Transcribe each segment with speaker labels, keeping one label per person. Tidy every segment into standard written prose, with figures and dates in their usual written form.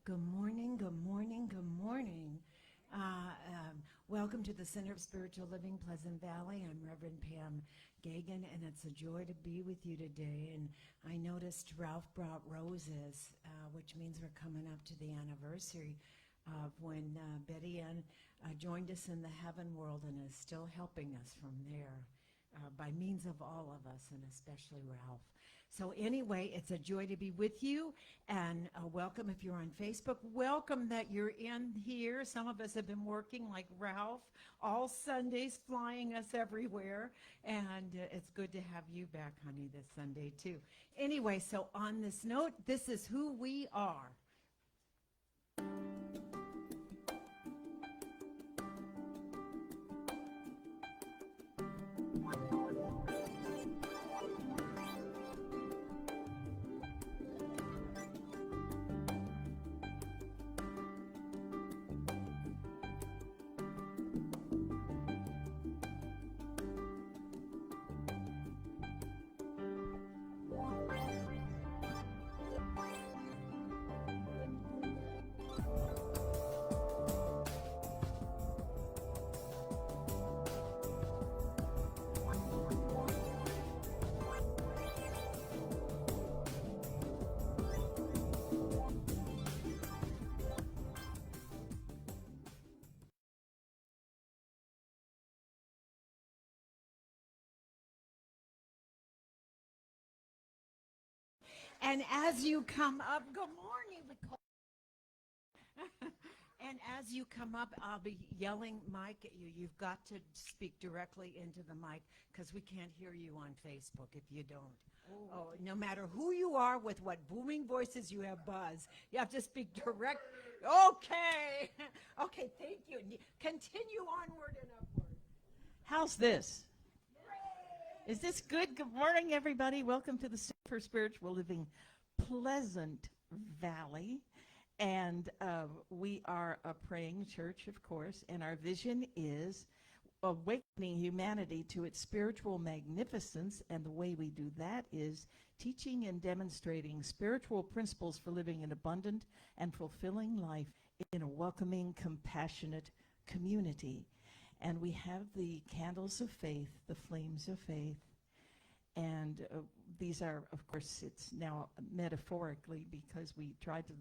Speaker 1: Good morning, good morning, good morning. Welcome to the Center of Spiritual Living, Pleasant Valley. I'm Reverend Pam Gagan, and it's a joy to be with you today. And I noticed Ralph brought roses, which means we're coming up to the anniversary of when Betty Ann joined us in the heaven world and is still helping us from there by means of all of us, and especially Ralph. So anyway, it's a joy to be with you, and welcome if you're on Facebook. Welcome that you're in here. Some of us have been working like Ralph all Sundays, flying us everywhere, and it's good to have you back, honey, this Sunday too. Anyway, so on this note, this is who we are. And as you come up, good morning, Nicole. And as you come up, I'll be yelling mic at you. You've got to speak directly into the mic because we can't hear you on Facebook if you don't. Oh, no matter who you are, with what booming voices you have, buzz. You have to speak direct. Okay. Okay, thank you. Continue onward and upward.
Speaker 2: How's this? Is this good? Good morning, everybody. Welcome to the Center for Spiritual Living, Pleasant Valley. And we are a praying church, of course, and our vision is awakening humanity to its spiritual magnificence. And the way we do that is teaching and demonstrating spiritual principles for living an abundant and fulfilling life in a welcoming, compassionate community. And we have the candles of faith, the flames of faith. And these are, of course, it's now metaphorically because we tried to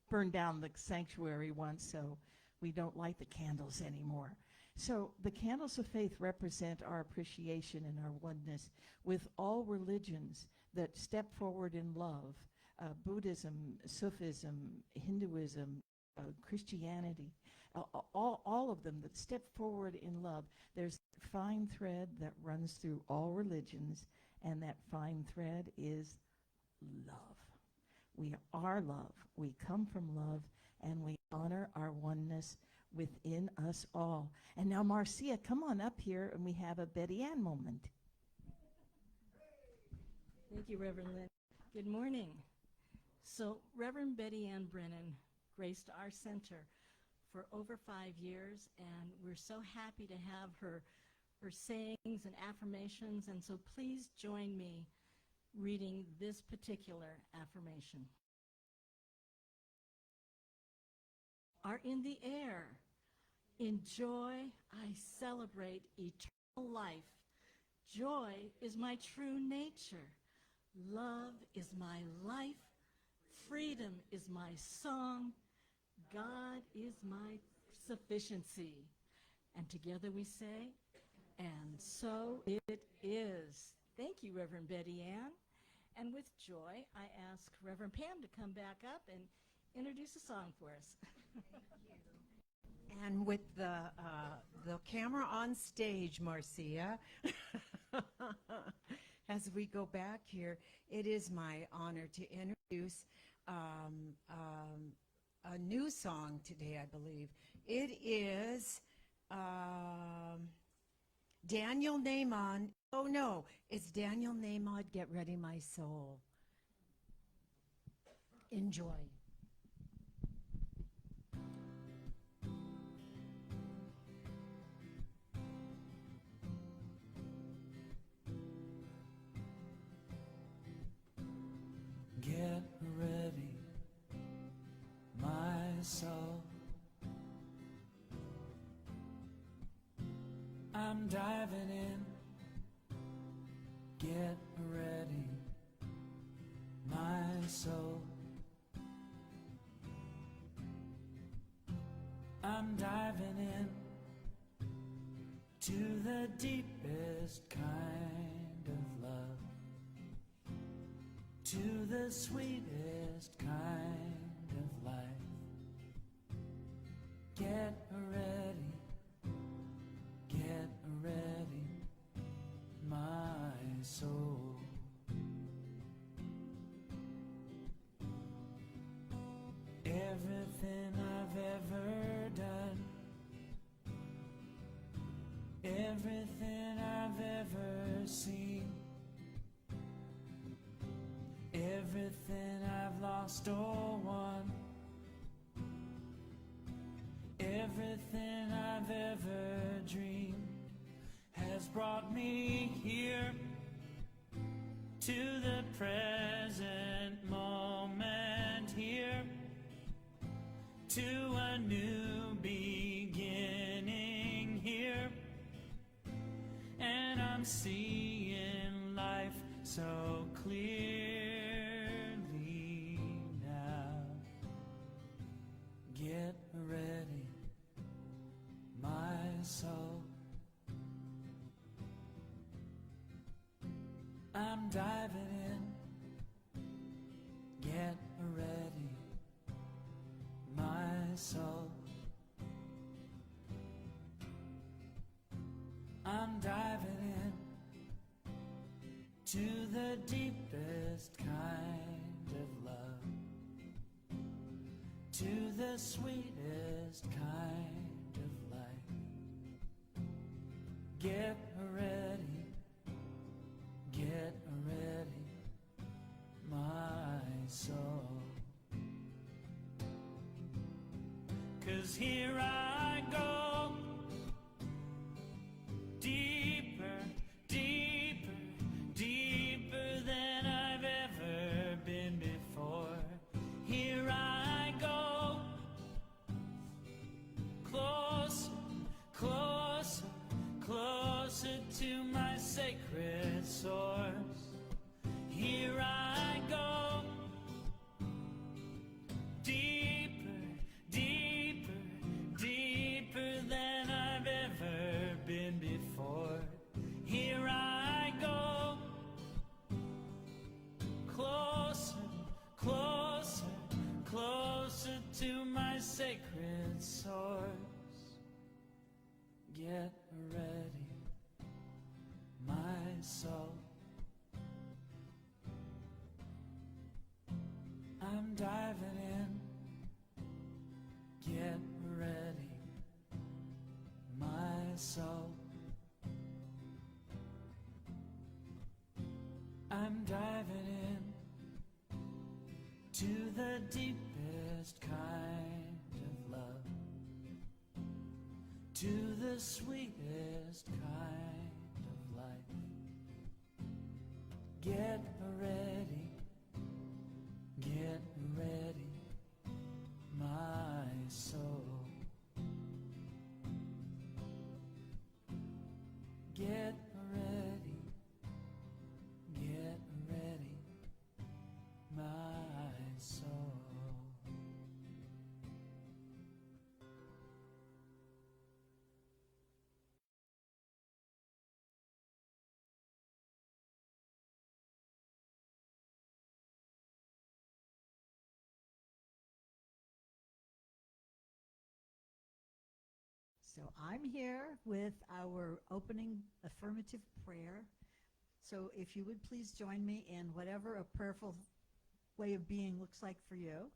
Speaker 2: burn down the sanctuary once, so we don't light the candles anymore. So the candles of faith represent our appreciation and our oneness with all religions that step forward in love. Buddhism, Sufism, Hinduism, Christianity, all of them that step forward in love. There's a fine thread that runs through all religions, and that fine thread is love. We are love. We come from love, and we honor our oneness within us all. And now, Marcia, come on up here, and we have a Betty Ann moment.
Speaker 3: Thank you, Reverend Lynn. Good morning. So, Reverend Betty Ann Brennan graced our center for over 5 years, and we're so happy to have her sayings and affirmations, and so please join me reading this particular affirmation. Are in the air. In joy, I celebrate eternal life. Joy is my true nature. Love is my life. Freedom is my song. God is my sufficiency. And together we say, and so it is. Thank you, Reverend Betty Ann. And with joy, I ask Reverend Pam to come back up and introduce a song for us.
Speaker 1: And with the camera on stage, Marcia, as we go back here, it is my honor to introduce a new song today, I believe. It is Daniel Nahmod. Oh, no, it's Daniel Nahmod, Get Ready, My Soul. Enjoy.
Speaker 4: Get ready, I'm diving in, get ready, my soul. I'm diving in to the deepest kind of love, to the sweetest kind of life. Get ready, get ready, my soul. Everything I've ever done, everything I've ever seen, everything I've lost or won, everything I've ever dreamed has brought me here to the present moment, here to a new beginning, here, and I'm seeing life so clearly now. Get ready, my soul. I'm diving in, get ready, my soul. I'm diving in to the deepest kind of love, to the sweetest kind of life. Get ready, get ready, my soul. 'Cause here I go, deeper, deeper, deeper than I've ever been before. Here I go, closer, closer, closer to my sacred source. Here I go, deeper, deeper, deeper than I've ever been before. Here I go, closer, closer, closer to my sacred source. Get ready, my soul. I'm diving in, get ready, my soul. I'm diving in to the deepest kind of love, to the sweetest kind of life. Get ready, get ready, my soul. Get ready, my soul.
Speaker 5: So I'm here with our opening affirmative prayer. So if you would please join me in whatever a prayerful way of being looks like for you.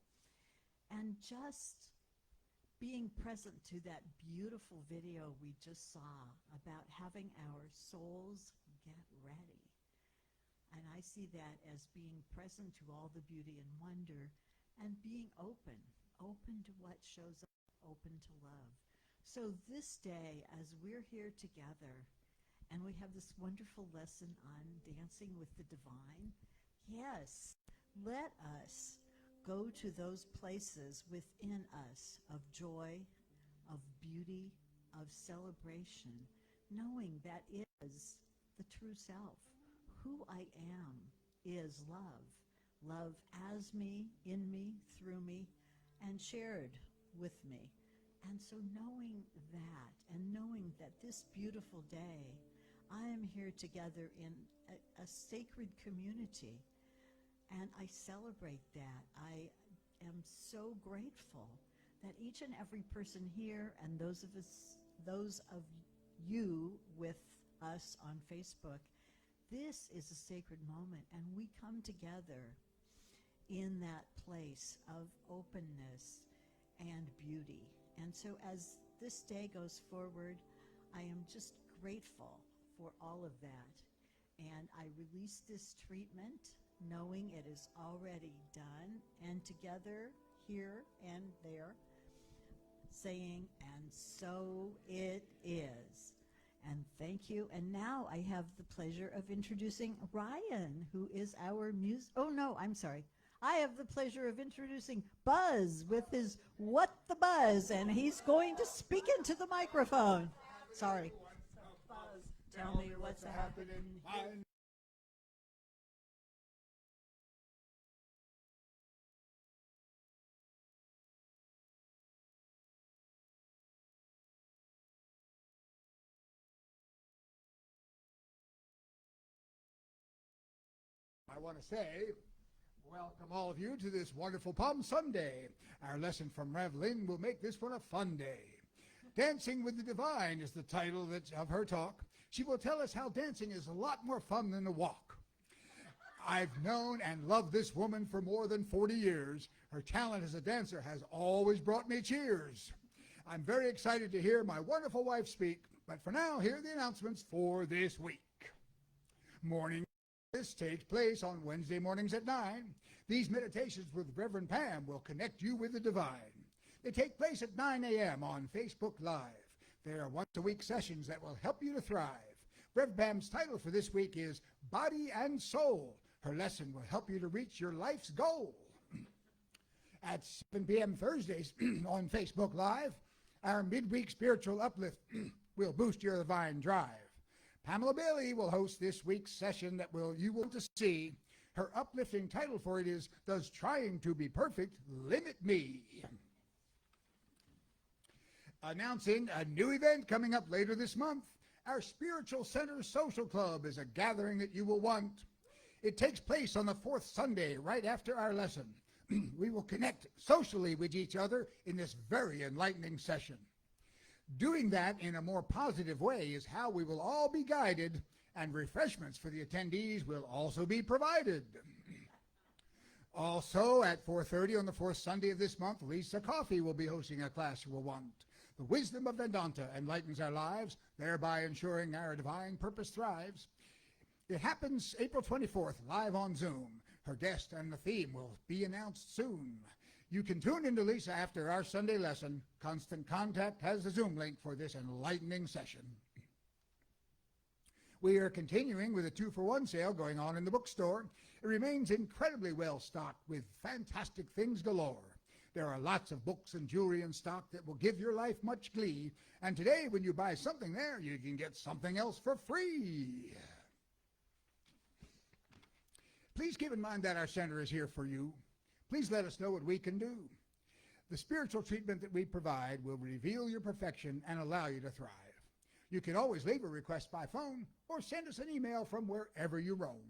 Speaker 5: And just being present to that beautiful video we just saw about having our souls get ready. And I see that as being present to all the beauty and wonder and being open to what shows up, open to love. So this day, as we're here together, and we have this wonderful lesson on dancing with the divine, yes, let us go to those places within us of joy, of beauty, of celebration knowing that is the true self. Who I am is love. Love as me, in me, through me, and shared with me. And so knowing that, and knowing that this beautiful day, I am here together in a sacred community, and I celebrate that. I am so grateful that each and every person here, and those of you with us on Facebook, this is a sacred moment, and we come together in that place of openness and beauty. And so as this day goes forward, I am just grateful for all of that. And I release this treatment knowing it is already done, and together here and there saying, and so it is. And thank you. And now I have the pleasure of introducing Ryan, who is our I have the pleasure of introducing Buzz with his What the Buzz, and he's going to speak into the microphone. Sorry. Buzz, tell me what's happening here.
Speaker 6: I want to say, welcome all of you to this wonderful Palm Sunday. Our lesson from Rev Lynn will make this one a fun day. Dancing with the Divine is the title of her talk. She will tell us how dancing is a lot more fun than a walk. I've known and loved this woman for more than 40 years. Her talent as a dancer has always brought me cheers. I'm very excited to hear my wonderful wife speak, but for now, here are the announcements for this week. Morning. This takes place on Wednesday mornings at 9. These meditations with Reverend Pam will connect you with the divine. They take place at 9 a.m. on Facebook Live. They are once-a-week sessions that will help you to thrive. Rev Pam's title for this week is Body and Soul. Her lesson will help you to reach your life's goal. At 7 p.m. Thursdays on Facebook Live, our midweek spiritual uplift will boost your divine drive. Pamela Bailey will host this week's session that you will see. Her uplifting title for it is, Does Trying to Be Perfect Limit Me? Announcing a new event coming up later this month. Our Spiritual Center Social Club is a gathering that you will want. It takes place on the fourth Sunday right after our lesson. We will connect socially with each other in this very enlightening session. Doing that in a more positive way is how we will all be guided, and refreshments for the attendees will also be provided. Also, at 4:30 on the fourth Sunday of this month, Lisa Coffey will be hosting a class you will want. The wisdom of Vedanta enlightens our lives, thereby ensuring our divine purpose thrives. It happens April 24th, live on Zoom. Her guest and the theme will be announced soon. You can tune into Lisa after our Sunday lesson. Constant Contact has the Zoom link for this enlightening session. We are continuing with a 2-for-1 sale going on in the bookstore. It remains incredibly well stocked with fantastic things galore. There are lots of books and jewelry in stock that will give your life much glee. And today, when you buy something there, you can get something else for free. Please keep in mind that our center is here for you. Please let us know what we can do. The spiritual treatment that we provide will reveal your perfection and allow you to thrive. You can always leave a request by phone or send us an email from wherever you roam.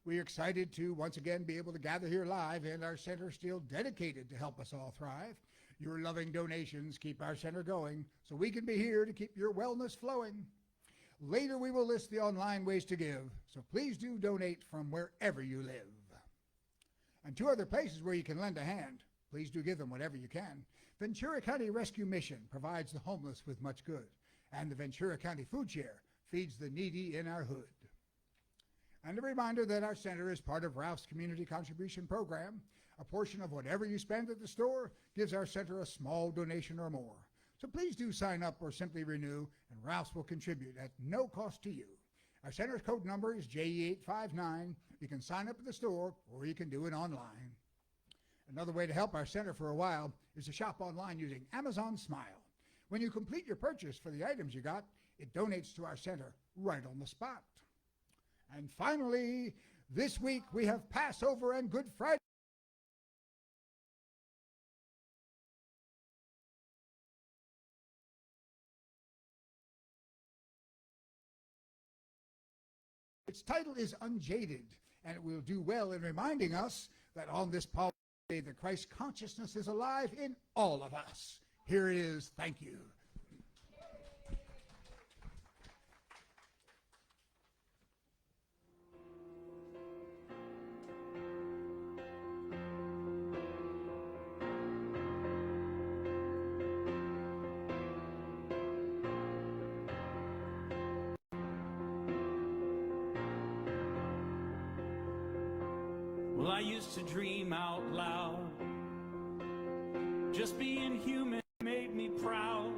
Speaker 6: We are excited to once again be able to gather here live, and our center is still dedicated to help us all thrive. Your loving donations keep our center going so we can be here to keep your wellness flowing. Later we will list the online ways to give, so please do donate from wherever you live. And 2 other places where you can lend a hand. Please do give them whatever you can. Ventura County Rescue Mission provides the homeless with much good, and the Ventura County Food Share feeds the needy in our hood. And a reminder that our center is part of Ralph's Community Contribution Program. A portion of whatever you spend at the store gives our center a small donation or more. So please do sign up or simply renew, and Ralph's will contribute at no cost to you. Our center's code number is JE859. You can sign up at the store, or you can do it online. Another way to help our center for a while is to shop online using Amazon Smile. When you complete your purchase for the items you got, it donates to our center right on the spot. And finally, this week we have Passover and Good Friday. Its title is Unjaded, and it will do well in reminding us that on this Palm Day, the Christ consciousness is alive in all of us. Here it is. Thank you.
Speaker 4: Well, I used to dream out loud. Just being human made me proud.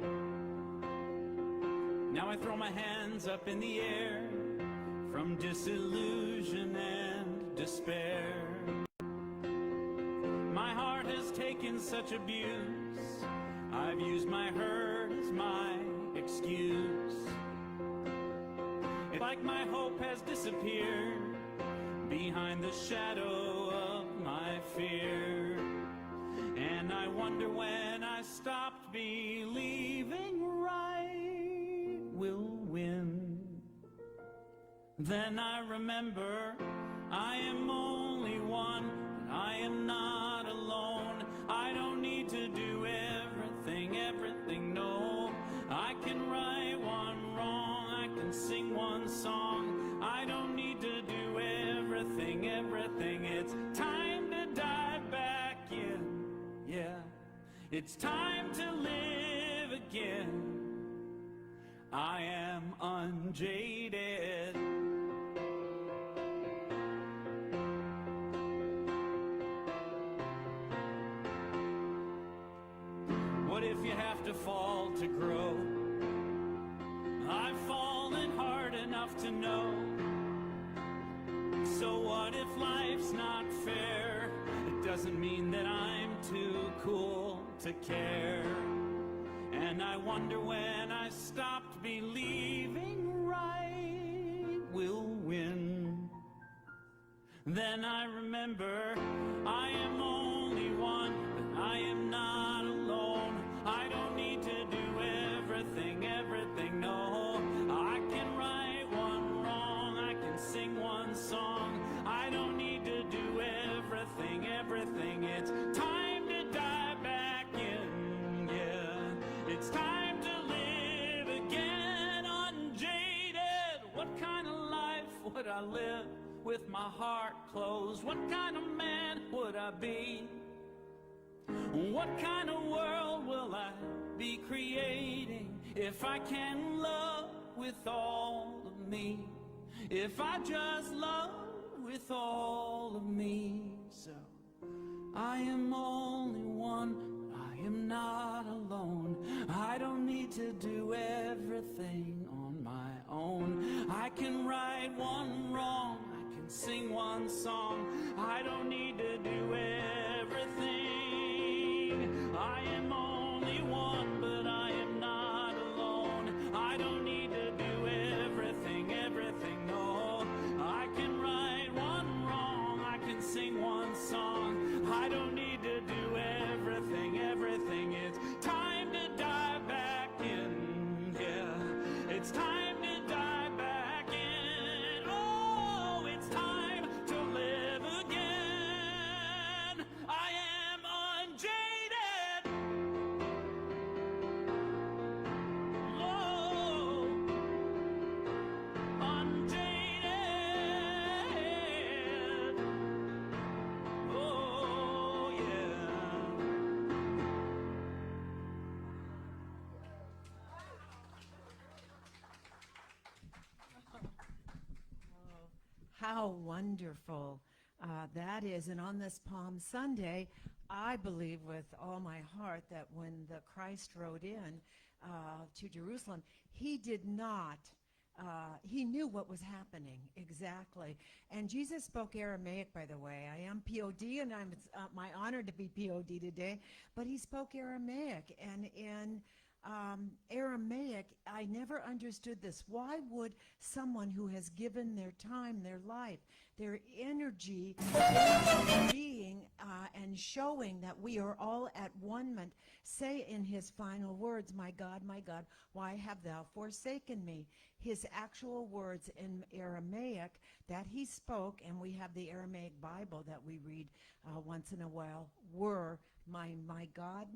Speaker 4: Now I throw my hands up in the air from disillusion and despair. My heart has taken such abuse. I've used my hurt as my excuse. It's like my hope has disappeared behind the shadow of my fear. And I wonder when I stopped believing right will win. Then I remember I am only one, but I am not alone. I don't need to do everything, no. I can right one wrong, I can sing one song. I don't need to do everything. It's time to dive back in, yeah. It's time to live again. I am unjaded. What if you have to fall to grow? I've fallen hard enough to know. So what if life's not fair? It doesn't mean that I'm too cool to care. And I wonder when I stopped believing right will win. Then I remember I am only one, but I am not alone. I don't need to do everything, no. I can right one wrong, I can sing one song. I don't need to do everything. It's time to dive back in, yeah. It's time to live again, unjaded. What kind of life would I live with my heart closed? What kind of man would I be? What kind of world will I be creating if I can love with all of me? If I just love with all of me. So I am only one, but I am not alone. I don't need to do everything on my own. I can right one wrong, I can sing one song. I don't need to do everything. I am only one, but I am not alone. I don't need to do everything, no. I can right one wrong, I can sing one song. I don't need to do everything. It's time to dive back in, yeah. It's time to dive back in. Oh, it's time to live again. I am unjaded. Oh, unjaded. Oh, yeah.
Speaker 1: How wonderful that is. And on this Palm Sunday, I believe with all my heart that when the Christ rode in to Jerusalem, he did not, he knew what was happening exactly. And Jesus spoke Aramaic, by the way. I am POD, and it's my honor to be POD today, but he spoke Aramaic. And in Aramaic, I never understood this. Why would someone who has given their time, their life, their energy, their being, and showing that we are all at one ment, say in his final words, my God, why have thou forsaken me? His actual words in Aramaic that he spoke, and we have the Aramaic Bible that we read once in a while, were, my God,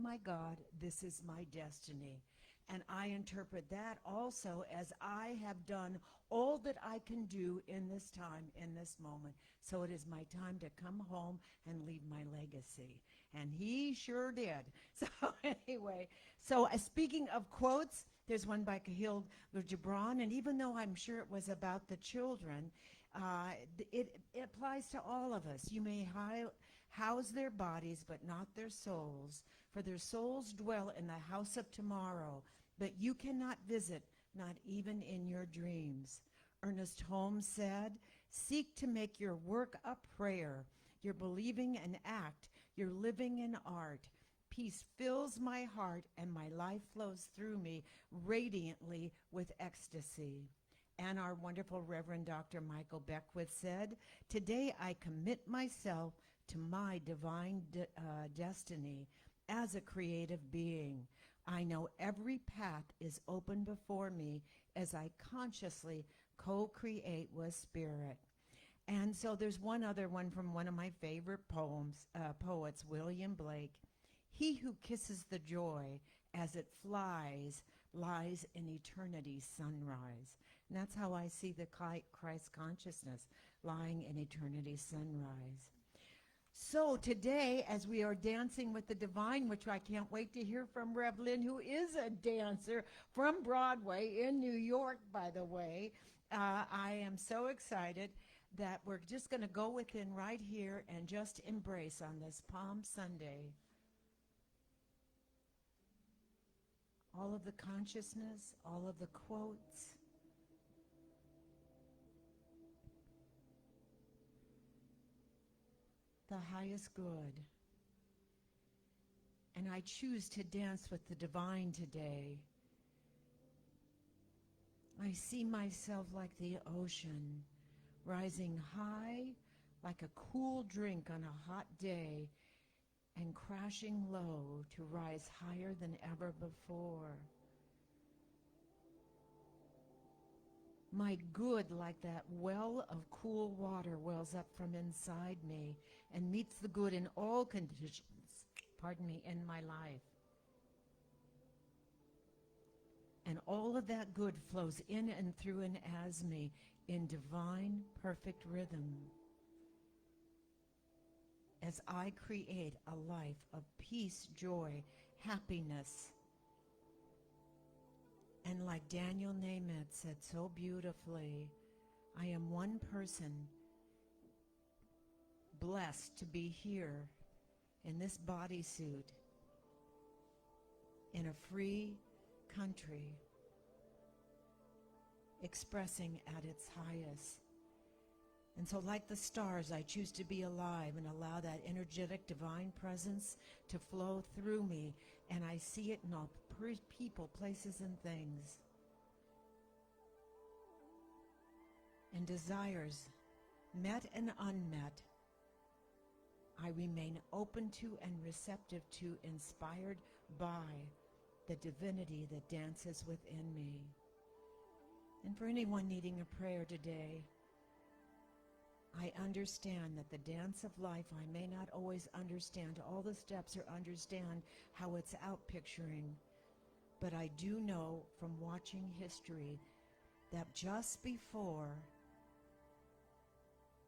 Speaker 1: this is my destiny. And I interpret that also as I have done all that I can do in this time, in this moment. So it is my time to come home and leave my legacy. And he sure did. So anyway, speaking of quotes, there's one by Khalil Gibran, and even though I'm sure it was about the children, it applies to all of us. You may house their bodies, but not their souls, for their souls dwell in the house of tomorrow, but you cannot visit, not even in your dreams. Ernest Holmes said, seek to make your work a prayer, your believing an act, your living an art. Peace fills my heart, and my life flows through me radiantly with ecstasy. And our wonderful Reverend Dr. Michael Beckwith said, today I commit myself to my divine destiny as a creative being. I know every path is open before me as I consciously co-create with Spirit. And so there's one other one from one of my favorite poets, William Blake. He who kisses the joy as it flies lies in eternity's sunrise. And that's how I see the Christ consciousness, lying in eternity's sunrise. So today, as we are dancing with the divine, which I can't wait to hear from Rev Lynn, who is a dancer from Broadway in New York, by the way, I am so excited that we're just going to go within right here and just embrace on this Palm Sunday all of the consciousness, all of the quotes, the highest good. And I choose to dance with the divine today. I see myself like the ocean, rising high like a cool drink on a hot day, and crashing low to rise higher than ever before. My good, like that well of cool water, wells up from inside me and meets the good in all conditions, in my life. And all of that good flows in and through and as me in divine, perfect rhythm as I create a life of peace, joy, happiness. And like Daniel Nemeth said so beautifully, I am one person blessed to be here in this bodysuit in a free country, expressing at its highest. And so like the stars, I choose to be alive and allow that energetic divine presence to flow through me, and I see it in all people, places, and things. And desires, met and unmet, I remain open to and receptive to, inspired by the divinity that dances within me. And for anyone needing a prayer today, I understand that the dance of life, I may not always understand all the steps or understand how it's out picturing, but I do know from watching history that just before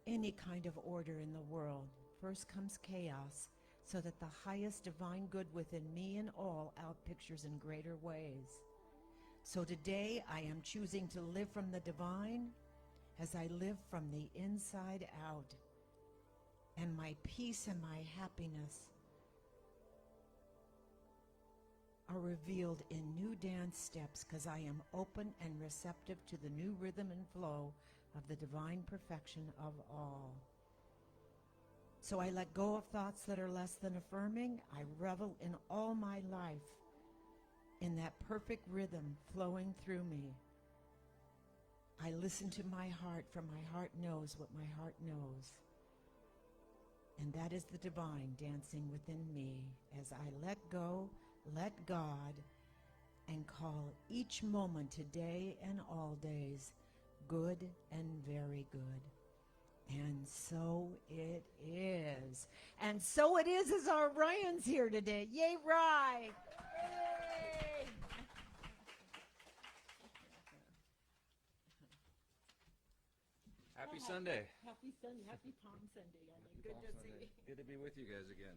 Speaker 1: any kind of order in the world, first comes chaos, so that the highest divine good within me and all outpictures in greater ways. So today I am choosing to live from the divine as I live from the inside out, and my peace and my happiness are revealed in new dance steps because I am open and receptive to the new rhythm and flow of the divine perfection of all. So I let go of thoughts that are less than affirming. I revel in all my life in that perfect rhythm flowing through me. I listen to my heart, for my heart knows what my heart knows. And that is the divine dancing within me as I let go, let God, and call each moment today and all days good and very good. And so it is. And so it is as our Ryan's here today. Yay, Ryan! Yay!
Speaker 7: Happy Sunday.
Speaker 2: Happy Sunday. Happy Palm Sunday.
Speaker 7: Happy
Speaker 2: Good
Speaker 7: Palm
Speaker 2: to
Speaker 7: Sunday.
Speaker 2: see you.
Speaker 7: Good to be with you guys again.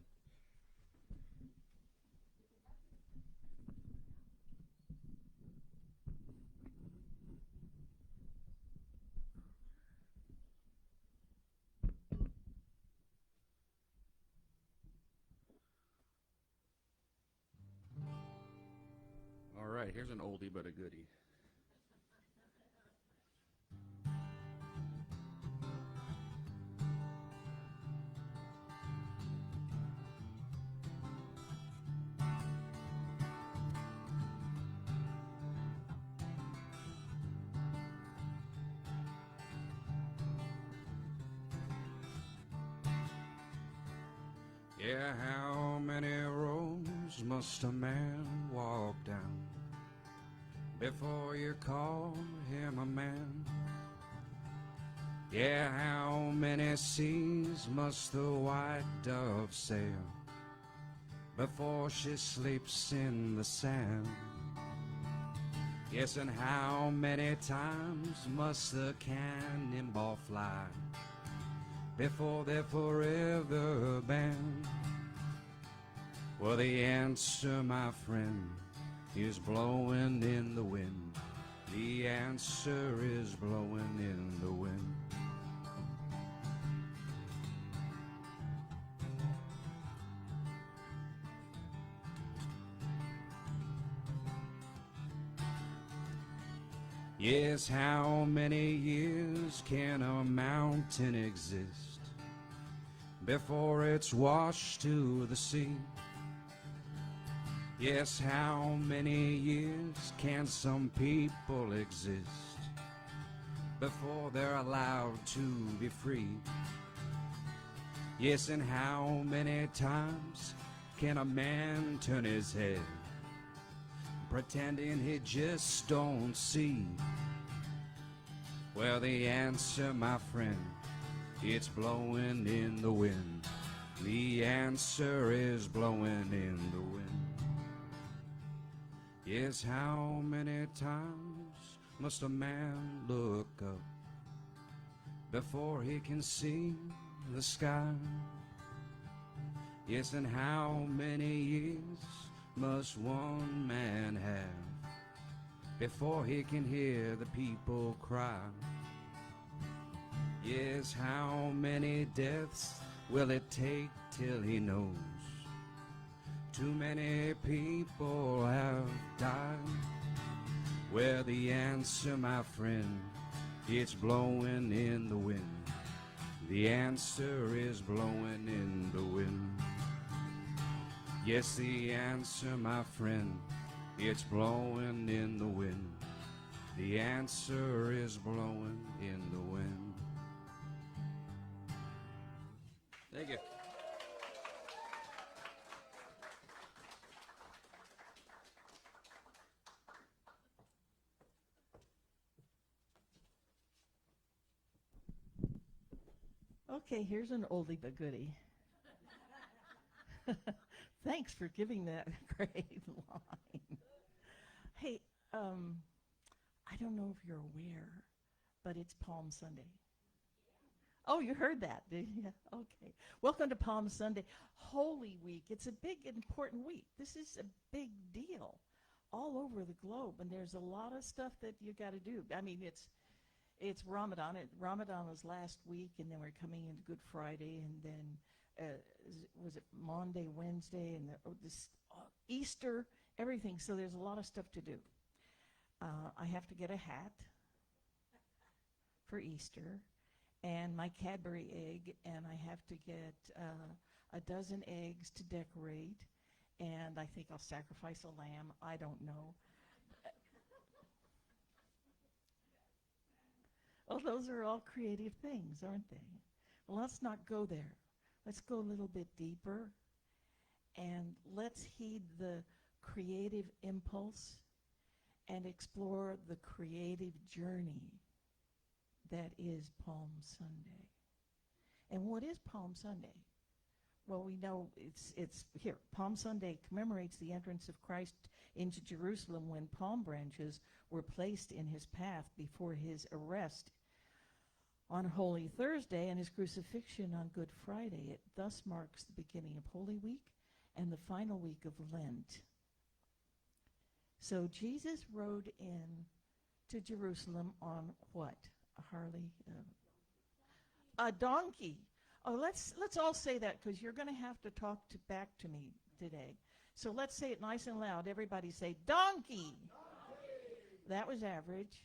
Speaker 7: All right, here's an oldie but a goodie. Yeah, how many roads must a man walk down before you call him a man? Yeah, how many seas must the white dove sail before she sleeps in the sand? Yes, and how many times must the cannonball fly before they're forever banned? Well, the answer, my friend, is blowing in the wind. The answer is blowing in the wind. Yes, how many years can a mountain exist before it's washed to the sea? Yes, how many years can some people exist before they're allowed to be free? Yes, and how many times can a man turn his head pretending he just don't see? Well, the answer, my friend, it's blowing in the wind. The answer is blowing in the wind. Yes, how many times must a man look up before he can see the sky? Yes, and how many years must one man have before he can hear the people cry? Yes, how many deaths will it take till he knows too many people have died? Well, the answer, my friend, it's blowing in the wind. The answer is blowing in the wind. Yes, the answer, my friend, it's blowing in the wind. The answer is blowing in the wind. Thank you.
Speaker 2: Okay, here's an oldie but goodie. Thanks for giving that great line. Hey, I don't know if you're aware, but it's Palm Sunday. Oh, you heard that, did you? Okay. Welcome to Palm Sunday. Holy Week. It's a big, important week. This is a big deal all over the globe, and there's a lot of stuff that you got to do. I mean, it's Ramadan. Ramadan was last week, and then we're coming into Good Friday, and then was it Monday, Wednesday, and Easter, everything. So there's a lot of stuff to do. I have to get a hat for Easter, and my Cadbury egg, and I have to get a dozen eggs to decorate, and I think I'll sacrifice a lamb. I don't know. Well, those are all creative things, aren't they? Well, let's not go there. Let's go a little bit deeper, and let's heed the creative impulse and explore the creative journey that is Palm Sunday. And what is Palm Sunday? Well, we know it's here. Palm Sunday commemorates the entrance of Christ into Jerusalem when palm branches were placed in his path before his arrest on Holy Thursday and his crucifixion on Good Friday. It thus marks the beginning of Holy Week and the final week of Lent. So Jesus rode in to Jerusalem on what? A Harley? A donkey. Oh, let's all say that, because you're going to have to talk back to me today. So let's say it nice and loud. Everybody say, donkey. Donkey. That was average.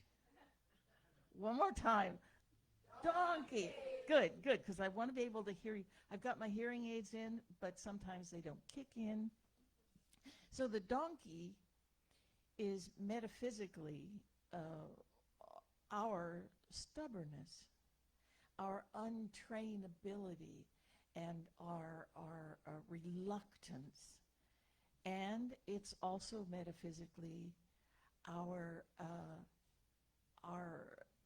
Speaker 2: One more time. Donkey. Good, because I want to be able to hear you. I've got my hearing aids in, but sometimes they don't kick in. So the donkey is metaphysically our stubbornness, our untrainability, and our reluctance. And it's also metaphysically our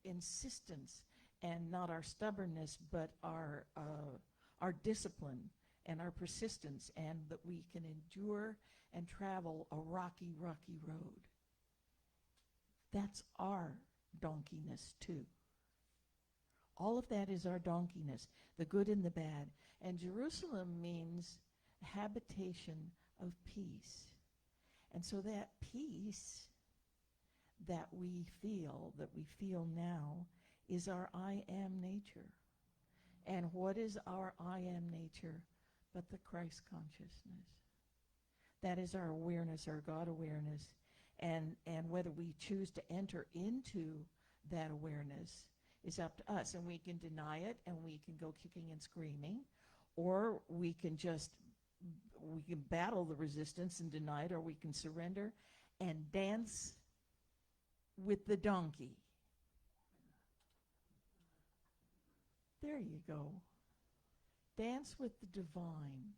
Speaker 2: insistence, and not our stubbornness, but our discipline and our persistence, and that we can endure and travel a rocky, rocky road. That's our donkeyness too. All of that is our donkeyness, the good and the bad. And Jerusalem means habitation of peace. And so that peace that we feel now, is our I am nature. And what is our I am nature but the Christ consciousness? That is our awareness, our God awareness. And whether we choose to enter into that awareness is up to us. And we can deny it, and we can go kicking and screaming, or we can battle the resistance and deny it, or we can surrender and dance with the donkey. There you go. Dance with the divine.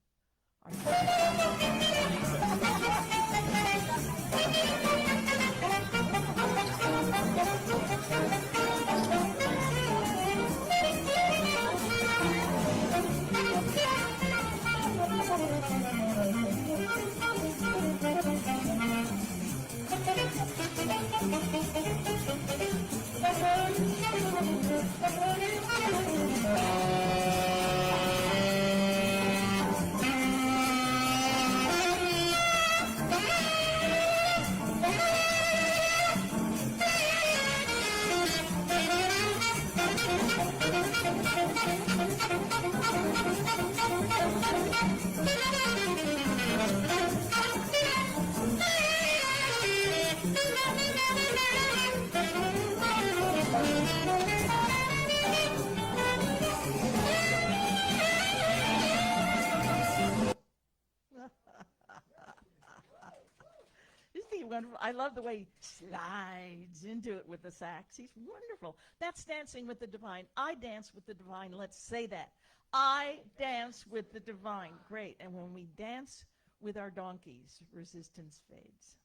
Speaker 2: Wonderful. I love the way he slides into it with the sax. He's wonderful. That's dancing with the divine. I dance with the divine. Let's say that. I dance with the divine. Great. And when we dance with our donkeys, resistance fades.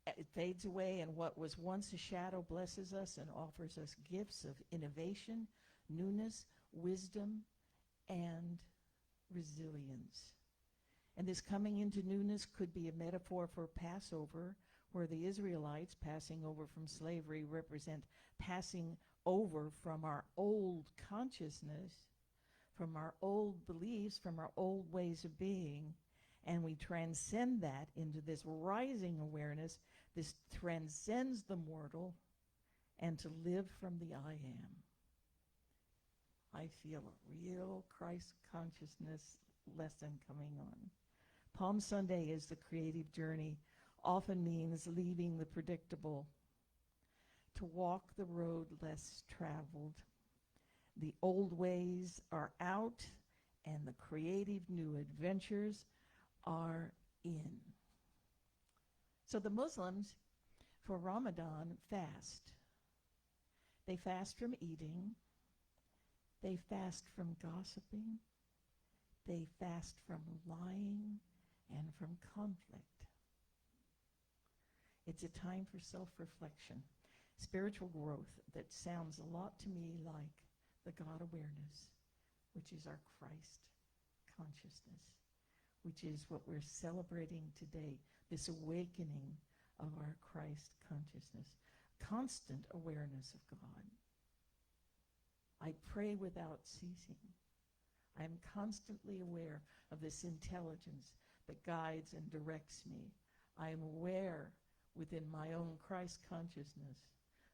Speaker 2: It fades away, and what was once a shadow blesses us and offers us gifts of innovation, newness, wisdom, and resilience. And this coming into newness could be a metaphor for Passover, where the Israelites, passing over from slavery, represent passing over from our old consciousness, from our old beliefs, from our old ways of being, and we transcend that into this rising awareness. This transcends the mortal, and to live from the I am. I feel a real Christ consciousness lesson coming on. Palm Sunday is the creative journey, often means leaving the predictable, to walk the road less traveled. The old ways are out, and the creative new adventures are in. So the Muslims, for Ramadan, fast. They fast from eating. They fast from gossiping. They fast from lying and from conflict. It's a time for self-reflection, spiritual growth that sounds a lot to me like the God awareness, which is our Christ consciousness, which is what we're celebrating today, this awakening of our Christ consciousness, constant awareness of God. I pray without ceasing. I am constantly aware of this intelligence that guides and directs me. I am aware within my own Christ consciousness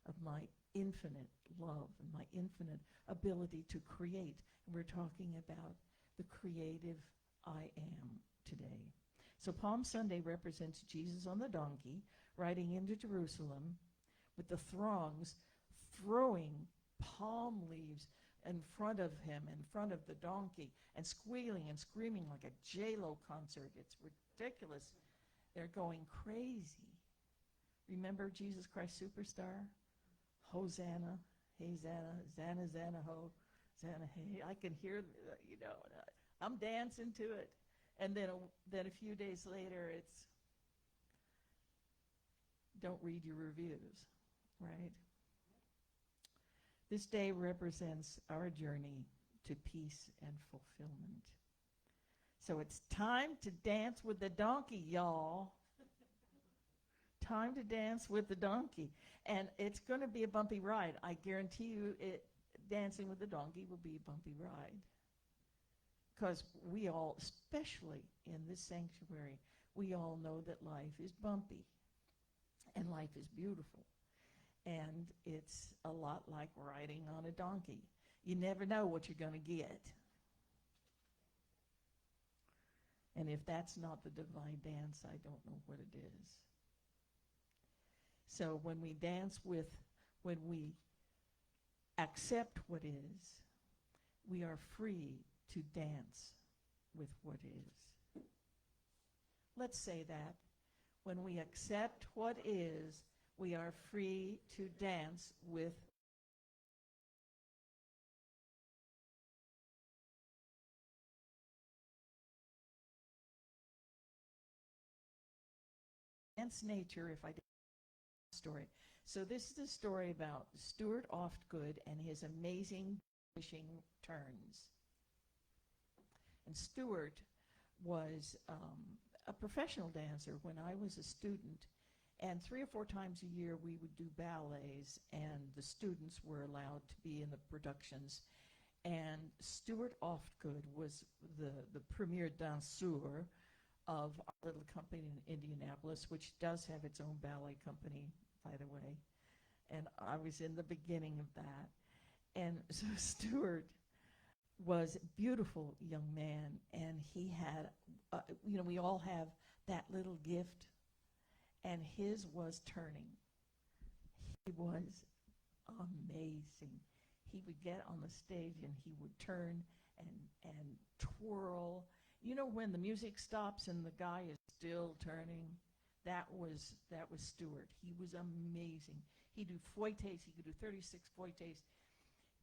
Speaker 2: of my infinite love and my infinite ability to create. And we're talking about the creative I am today. So Palm Sunday represents Jesus on the donkey riding into Jerusalem with the throngs throwing palm leaves in front of him, in front of the donkey, and squealing and screaming like a J-Lo concert. It's ridiculous. They're going crazy. Remember Jesus Christ Superstar? Hosanna, Hosanna, Zanna, Zanna, Ho, Zanna, hey. I can hear, I'm dancing to it. And then a few days later, it's, don't read your reviews, right? This day represents our journey to peace and fulfillment. So it's time to dance with the donkey, y'all. Time to dance with the donkey. And it's going to be a bumpy ride. I guarantee you dancing with the donkey will be a bumpy ride. Because we all, especially in this sanctuary, we all know that life is bumpy and life is beautiful. And it's a lot like riding on a donkey. You never know what you're going to get. And if that's not the divine dance, I don't know what it is. So when we dance with, when we accept what is, we are free to dance with what is. Let's say that. When we accept what is, we are free to dance with dance nature. If I did a story. So this is a story about Stuart Oftgood and his amazing fishing turns. And Stuart was a professional dancer when I was a student. And 3 or 4 times a year we would do ballets, and the students were allowed to be in the productions. And Stuart Oftgood was the premier danseur of our little company in Indianapolis, which does have its own ballet company, by the way. And I was in the beginning of that. And so Stuart was a beautiful young man, and he had, we all have that little gift, and his was turning. He was amazing. He would get on the stage and he would turn and twirl. You know when the music stops and the guy is still turning? That was Stuart. He was amazing. He'd do fouettes. He could do 36 fouettes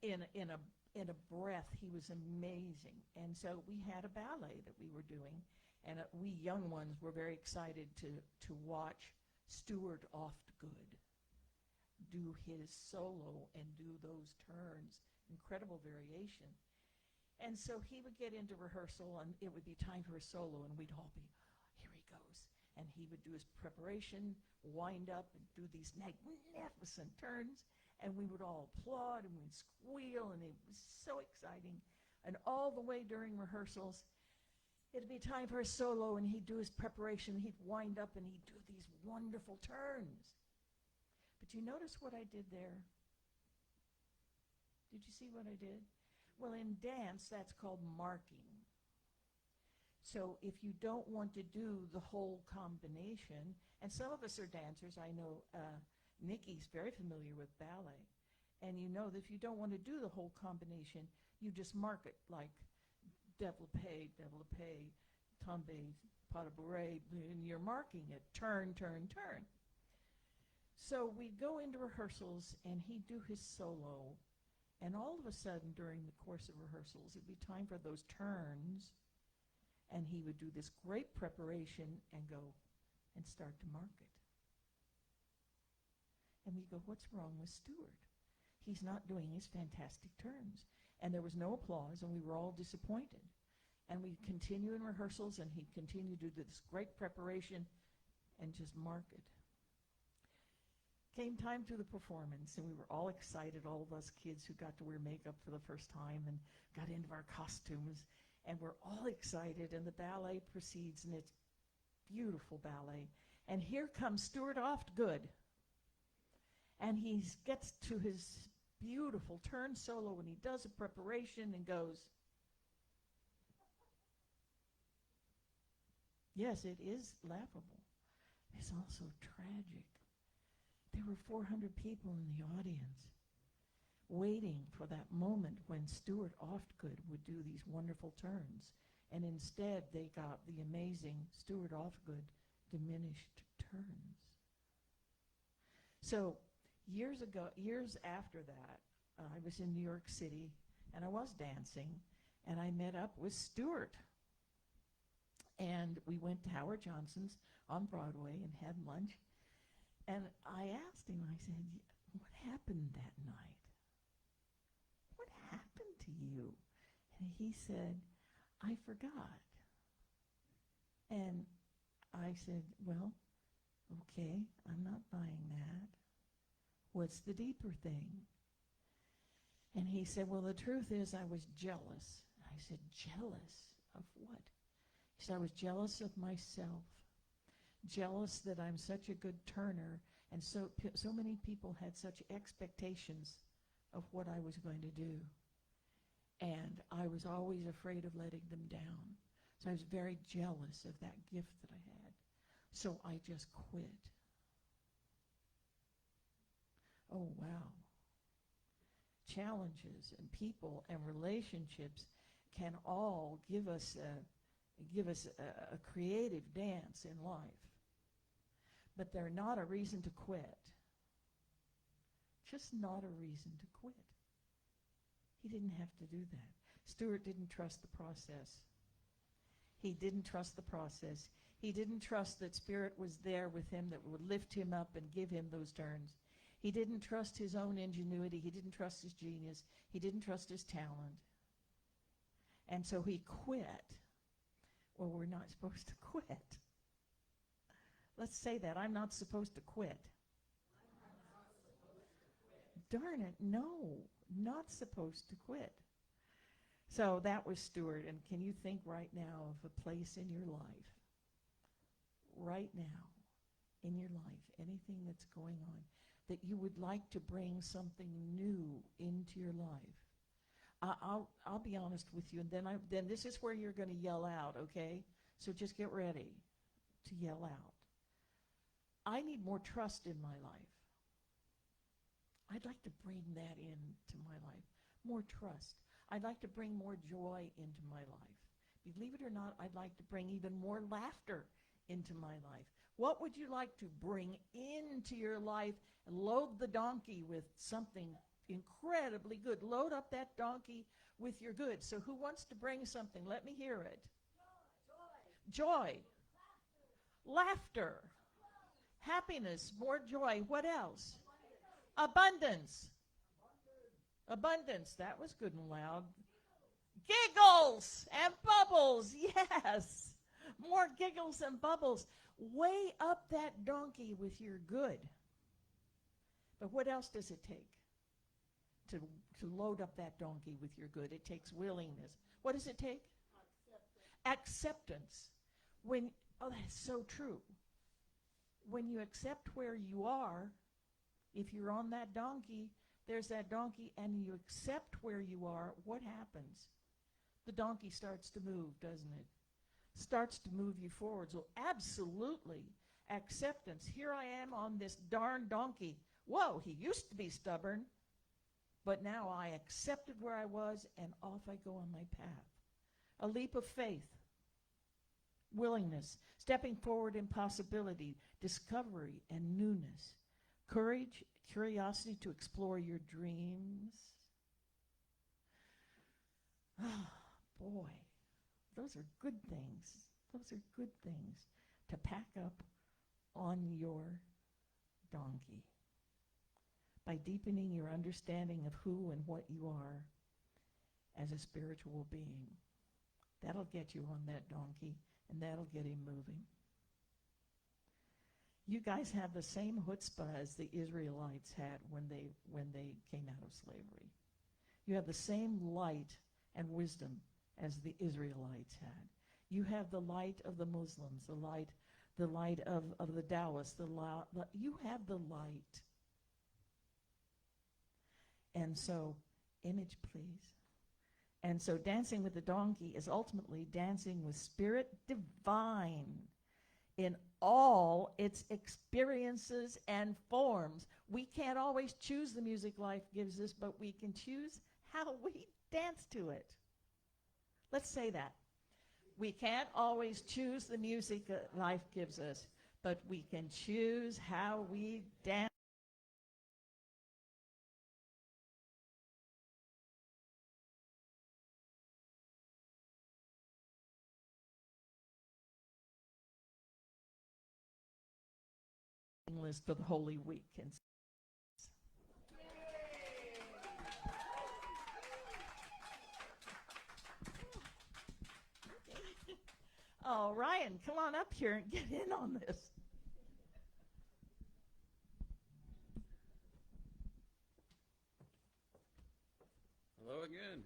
Speaker 2: in a breath. He was amazing. And so we had a ballet that we were doing, and we young ones were very excited to watch Stuart Oftgood do his solo and do those turns, incredible variation. And so he would get into rehearsal, and it would be time for a solo, and we'd all be, here he goes. And he would do his preparation, wind up, and do these magnificent turns, and we would all applaud, and we'd squeal, and it was so exciting. And all the way during rehearsals, it'd be time for a solo, and he'd do his preparation, he'd wind up, and he'd do these wonderful turns. But you notice what I did there? Did you see what I did? Well, in dance, that's called marking. So if you don't want to do the whole combination, and some of us are dancers, I know Nikki's very familiar with ballet, and you know that if you don't want to do the whole combination, you just mark it like développé, tombe, pas de bourrée, and you're marking it, turn, turn, turn. So we'd go into rehearsals, and he'd do his solo, and all of a sudden, during the course of rehearsals, it'd be time for those turns, and he would do this great preparation and go and start to mark it. And we go, what's wrong with Stuart? He's not doing his fantastic turns. And there was no applause, and we were all disappointed. And we'd continue in rehearsals, and he'd continue to do this great preparation and just mark it. Came time to the performance, and we were all excited, all of us kids who got to wear makeup for the first time and got into our costumes, and we're all excited, and the ballet proceeds, and it's beautiful ballet. And here comes Stuart Oftgood, and he gets to his beautiful turn solo, and he does a preparation and goes, yes, it is laughable. It's also tragic. There were 400 people in the audience waiting for that moment when Stuart Oftgood would do these wonderful turns. And instead, they got the amazing Stuart Oftgood diminished turns. So years after that, I was in New York City, and I was dancing, and I met up with Stuart. And we went to Howard Johnson's on Broadway and had lunch. And I asked him, I said, what happened that night? What happened to you? And he said, I forgot. And I said, well, okay, I'm not buying that. What's the deeper thing? And he said, well, the truth is I was jealous. I said, jealous of what? He said, I was jealous of myself. Jealous that I'm such a good turner, and so many people had such expectations of what I was going to do. And I was always afraid of letting them down. So I was very jealous of that gift that I had. So I just quit. Oh, wow. Challenges and people and relationships can all give us a creative dance in life. But they're not a reason to quit. Just not a reason to quit. He didn't have to do that. Stuart didn't trust the process. He didn't trust the process. He didn't trust that Spirit was there with him that would lift him up and give him those turns. He didn't trust his own ingenuity. He didn't trust his genius. He didn't trust his talent. And so he quit. Well, we're not supposed to quit. Let's say that. I'm not supposed to quit. Darn it, no, not supposed to quit. So that was Stuart. And can you think right now of a place in your life, right now, in your life, anything that's going on, that you would like to bring something new into your life? I'll be honest with you, and then this is where you're going to yell out, okay? So just get ready to yell out. I need more trust in my life. I'd like to bring that into my life, more trust. I'd like to bring more joy into my life. Believe it or not, I'd like to bring even more laughter into my life. What would you like to bring into your life and load the donkey with something incredibly good? Load up that donkey with your goods. So who wants to bring something? Let me hear it. Joy. Laughter. Happiness. More joy. What else? Abundance. Abundance. That was good and loud. Giggles and bubbles. Yes. More giggles and bubbles. Weigh up that donkey with your good. But what else does it take to load up that donkey with your good? It takes willingness. What does it take? Acceptance. That's so true. When you accept where you are, if you're on that donkey, there's that donkey, and you accept where you are, what happens? The donkey starts to move, doesn't it? Starts to move you forward. So absolutely, acceptance. Here I am on this darn donkey. Whoa, he used to be stubborn, but now I accepted where I was, and off I go on my path. A leap of faith. willingness, stepping forward in possibility, discovery, and newness, courage, curiosity to explore your dreams. Ah, boy, those are good things. Those are good things to pack up on your donkey by deepening your understanding of who and what you are as a spiritual being. That'll get you on that donkey, and that'll get him moving. You guys have the same chutzpah as the Israelites had when they came out of slavery. You have the same light and wisdom as the Israelites had. You have the light of the Muslims, the light of the Taoists. You have the light. And so, image, please. And so dancing with the donkey is ultimately dancing with spirit divine in all its experiences and forms. We can't always choose the music life gives us, but we can choose how we dance to it. Let's say that. We can't always choose the music life gives us, but we can choose how we dance. List for the Holy Week. And oh, Ryan, come on up here and get in on this.
Speaker 7: Hello again.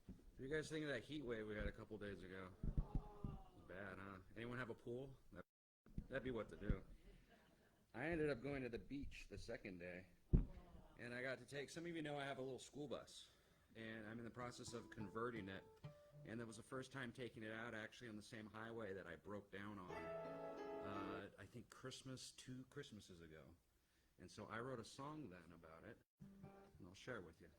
Speaker 7: What do you guys think of that heat wave we had a couple days ago? Bad, huh? Anyone have a pool? That'd be what to do. I ended up going to the beach the second day, and I got to take, some of you know I have a little school bus, and I'm in the process of converting it, and that was the first time taking it out actually on the same highway that I broke down on, I think two Christmases ago. And so I wrote a song then about it, and I'll share it with you.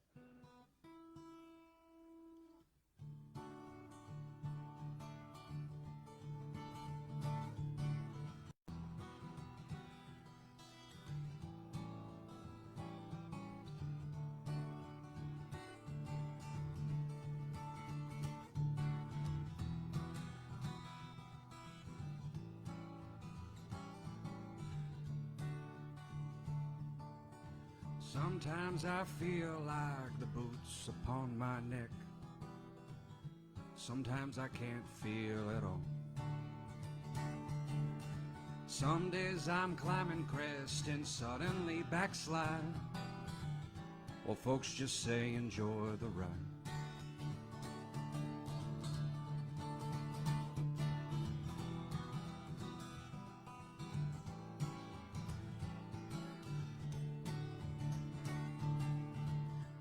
Speaker 7: Sometimes I feel like the boots upon my neck. Sometimes I can't feel at all. Some days I'm climbing crest and suddenly backslide. Well, folks just say enjoy the ride.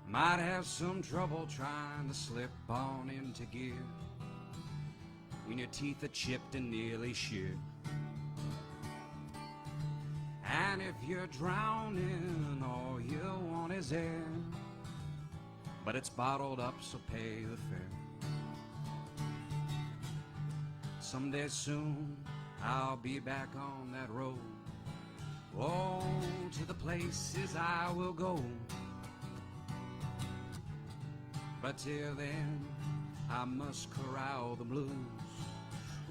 Speaker 7: Might have some trouble trying to slip on into gear when your teeth are chipped and nearly sheared. And if you're drowning, all you want is air, but it's bottled up, so pay the fare. Someday soon, I'll be back on that road. Oh, to the places I will go. But till then, I must corral the blues,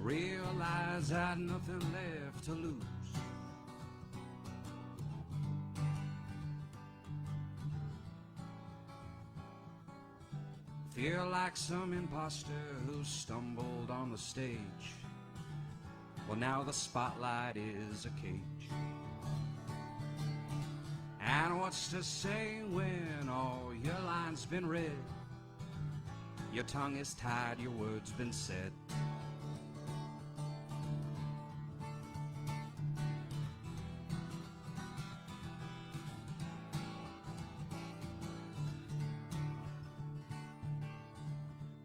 Speaker 7: realize I've nothing left to lose. Feel like some imposter who stumbled on the stage. Well, now the spotlight is a cage. And what's to say when all your lines been read? Your tongue is tied, your words been said.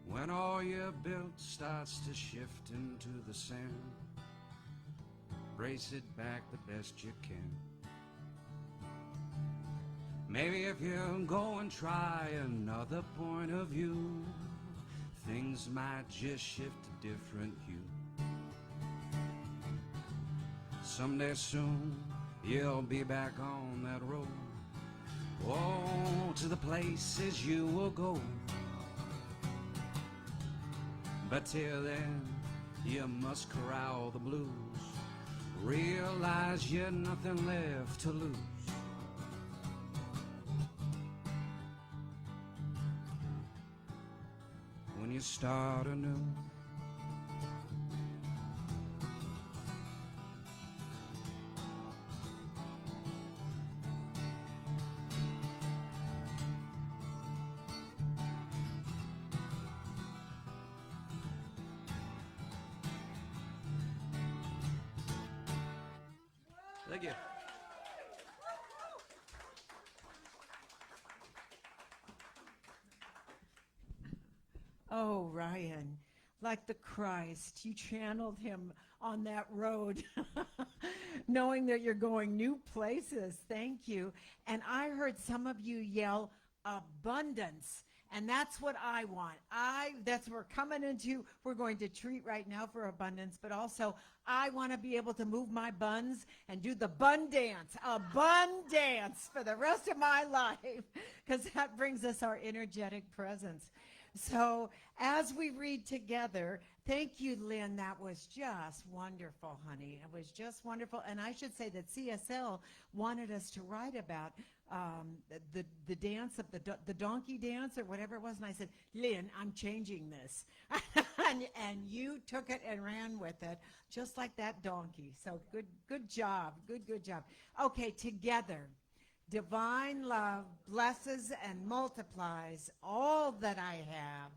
Speaker 7: When all your built starts to shift into the sand, brace it back the best you can. Maybe if you go and try another point of view, things might just shift a different hue. someday soon you'll be back on that road. Oh, to the places you will go. But till then, you must corral the blues. Realize you've nothing left to lose. When you start anew. Thank you.
Speaker 1: Oh, Ryan, like the Christ, you channeled him on that road, knowing that you're going new places. Thank you. And I heard some of you yell abundance. And that's what I want. That's what we're coming into. We're going to treat right now for abundance, but also I want to be able to move my buns and do the bun dance, a bun dance for the rest of my life, because that brings us our energetic presence. So as we read together, thank you, Lynn. That was just wonderful, honey. It was just wonderful. And I should say that CSL wanted us to write about the dance of the donkey dance or whatever it was. And I said, Lynn, I'm changing this. and you took it and ran with it, just like that donkey. So good job. Good job. Okay, together. Divine love blesses and multiplies all that I have,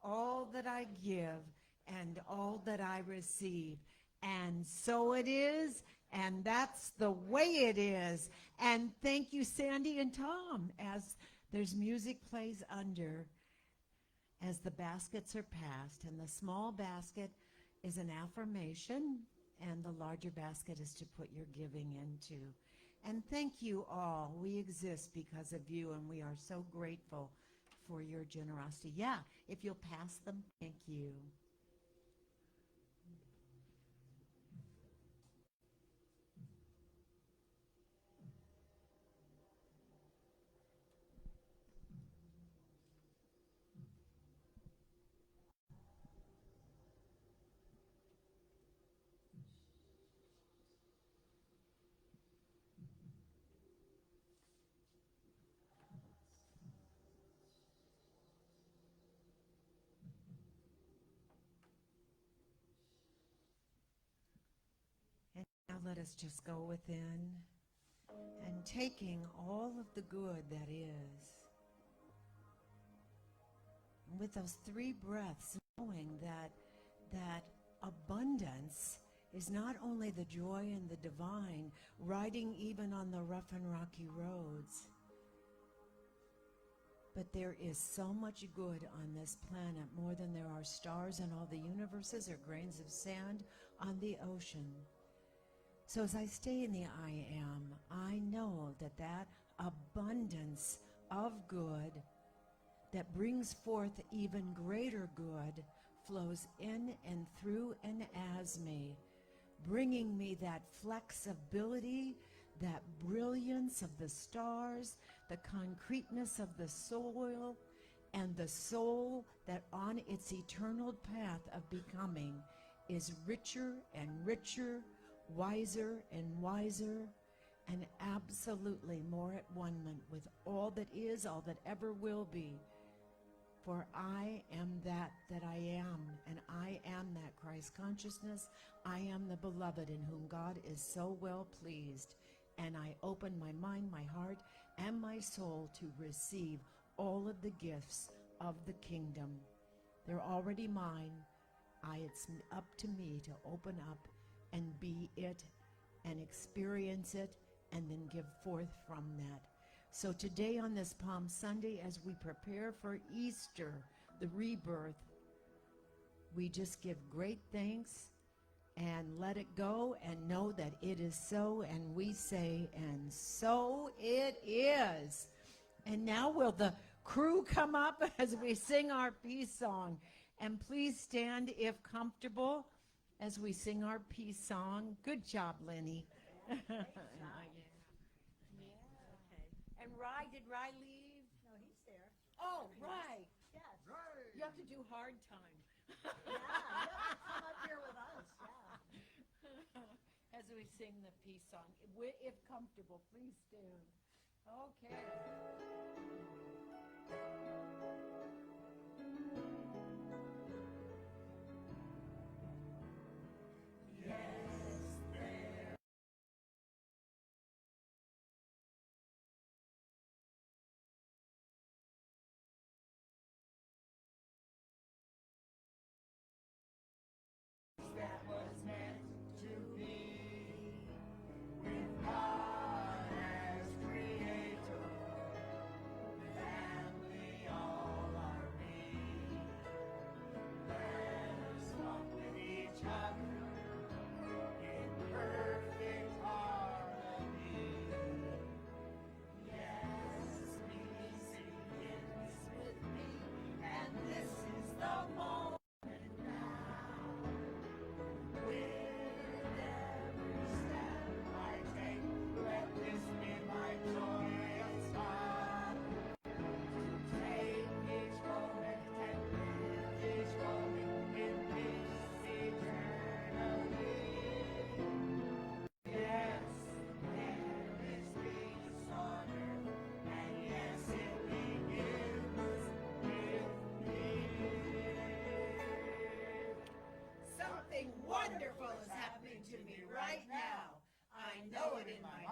Speaker 1: all that I give, and all that I receive. And so it is, and that's the way it is. And thank you, Sandy and Tom, as there's music plays under as the baskets are passed. And the small basket is an affirmation, and the larger basket is to put your giving into. And thank you all. We exist because of you, and we are so grateful for your generosity. Yeah, if you'll pass them, thank you. And now let us just go within and taking all of the good that is. And with those 3 breaths, knowing that abundance is not only the joy and the divine, riding even on the rough and rocky roads, but there is so much good on this planet, more than there are stars in all the universes or grains of sand on the ocean. So as I stay in the I am, I know that that abundance of good that brings forth even greater good flows in and through and as me, bringing me that flexibility, that brilliance of the stars, the concreteness of the soil, and the soul that on its eternal path of becoming is richer and richer, wiser and wiser, and absolutely more at one with all that is, all that ever will be. For I am that I am, and I am that Christ consciousness. I am the beloved in whom God is so well pleased. And I open my mind, my heart, and my soul to receive all of the gifts of the kingdom. They're already mine. It's up to me to open up and be it and experience it and then give forth from that. So today on this Palm Sunday, as we prepare for Easter, the rebirth, we just give great thanks and let it go and know that it is so, and we say, and so it is. And now will the crew come up as we sing our peace song? And please stand if comfortable as we sing our peace song. Good job, Lenny.
Speaker 5: Okay.
Speaker 1: And Rye, did Rye leave?
Speaker 5: No, he's there.
Speaker 1: Oh, Rye,
Speaker 5: Yes.
Speaker 6: Right.
Speaker 1: you have to do hard time.
Speaker 5: Yeah, you have to come up here with us, yeah.
Speaker 1: As we sing the peace song. If comfortable, please stand. Okay. That was meant to be with God as creator, family all are we. Let us walk with each other in perfect harmony. Yes, please sing this with me, and this is the moment. Something wonderful is happening to me right now. I know it in my